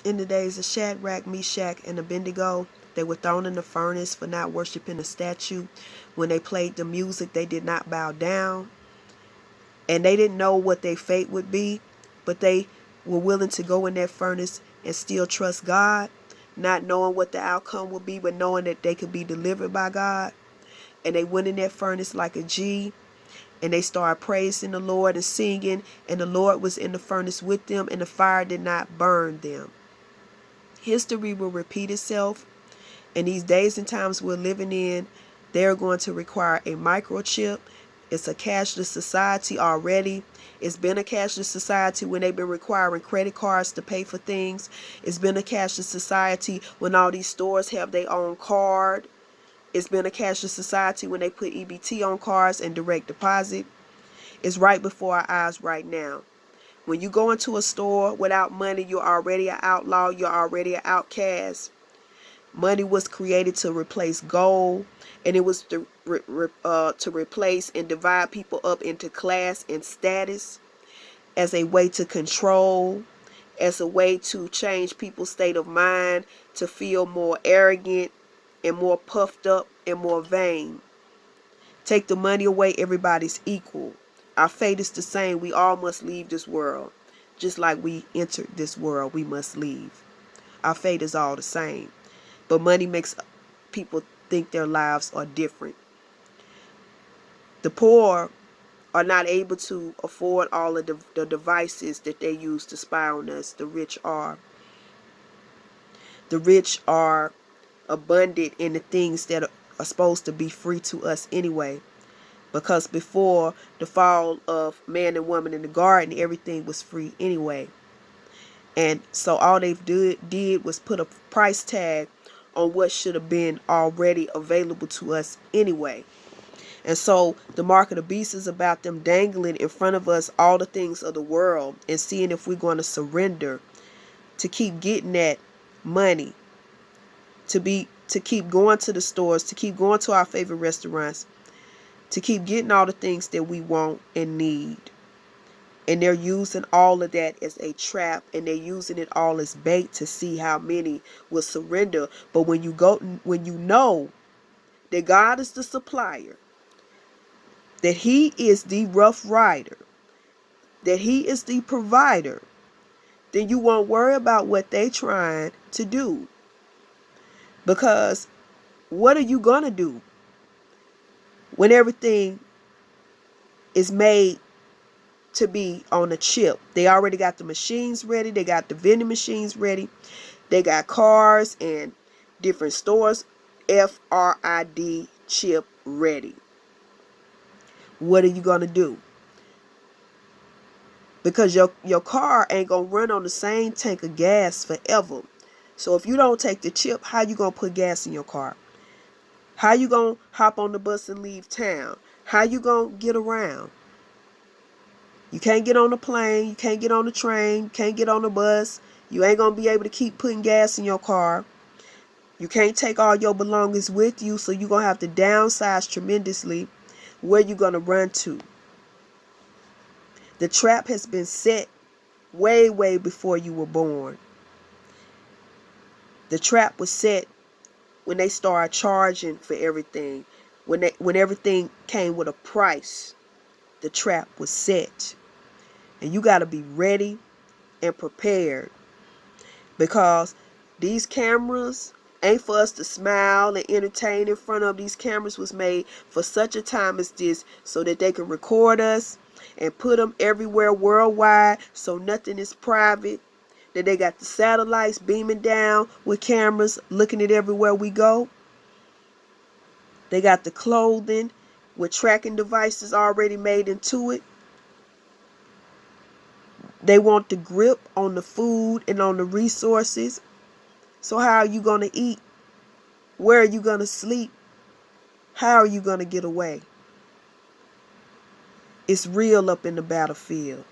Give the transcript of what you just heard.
In the days of Shadrach, Meshach, and Abednego, they were thrown in the furnace for not worshiping a statue. When they played the music, they did not bow down. And they didn't know what their fate would be, but they were willing to go in that furnace and still trust God, not knowing what the outcome would be, but knowing that they could be delivered by God. And they went in that furnace like a G, and they started praising the Lord and singing, and the Lord was in the furnace with them, and the fire did not burn them. History will repeat itself. In these days and times we're living in, they're going to require a microchip. It's a cashless society already. It's been a cashless society when they've been requiring credit cards to pay for things. It's been a cashless society when all these stores have their own card. It's been a cashless society when they put EBT on cards and direct deposit. It's right before our eyes right now. When you go into a store without money, you're already an outlaw. You're already an outcast. Money was created to replace gold, and it was to replace and divide people up into class and status as a way to control, as a way to change people's state of mind to feel more arrogant and more puffed up and more vain. Take the money away, everybody's equal. Our fate is the same. We all must leave this world. Just like we entered this world, we must leave. Our fate is all the same. But money makes people think their lives are different. The poor are not able to afford all of the devices that they use to spy on us. The rich are. The rich are abundant in the things that are supposed to be free to us anyway. Because before the fall of man and woman in the garden, everything was free anyway. And so all they did was put a price tag on what should have been already available to us anyway. And so the mark of the beast is about them dangling in front of us all the things of the world and seeing if we're going to surrender to keep getting that money, to keep going to the stores, to keep going to our favorite restaurants, to keep getting all the things that we want and need. And they're using all of that as a trap, and they're using it all as bait to see how many will surrender. But when you know that God is the supplier, that He is the rough rider, that He is the provider, then you won't worry about what they're trying to do. Because what are you going to do when everything is made to be on a chip? They already got the machines ready. They got the vending machines ready. They got cars and different stores. FRID chip ready. What are you going to do? Because your car ain't going to run on the same tank of gas forever. So if you don't take the chip, how you going to put gas in your car? How you going to hop on the bus and leave town? How you going to get around? You can't get on the plane. You can't get on the train. You can't get on the bus. You ain't going to be able to keep putting gas in your car. You can't take all your belongings with you, so you're going to have to downsize tremendously. Where you going to run to? The trap has been set way, way before you were born. The trap was set when they started charging for everything. When everything came with a price, the trap was set. And you got to be ready and prepared. Because these cameras ain't for us to smile and entertain in front of. These cameras was made for such a time as this, so that they can record us and put them everywhere worldwide, so nothing is private. That they got the satellites beaming down with cameras looking at everywhere we go. They got the clothing with tracking devices already made into it. They want the grip on the food and on the resources. So how are you going to eat? Where are you going to sleep? How are you going to get away? It's real up in the battlefield.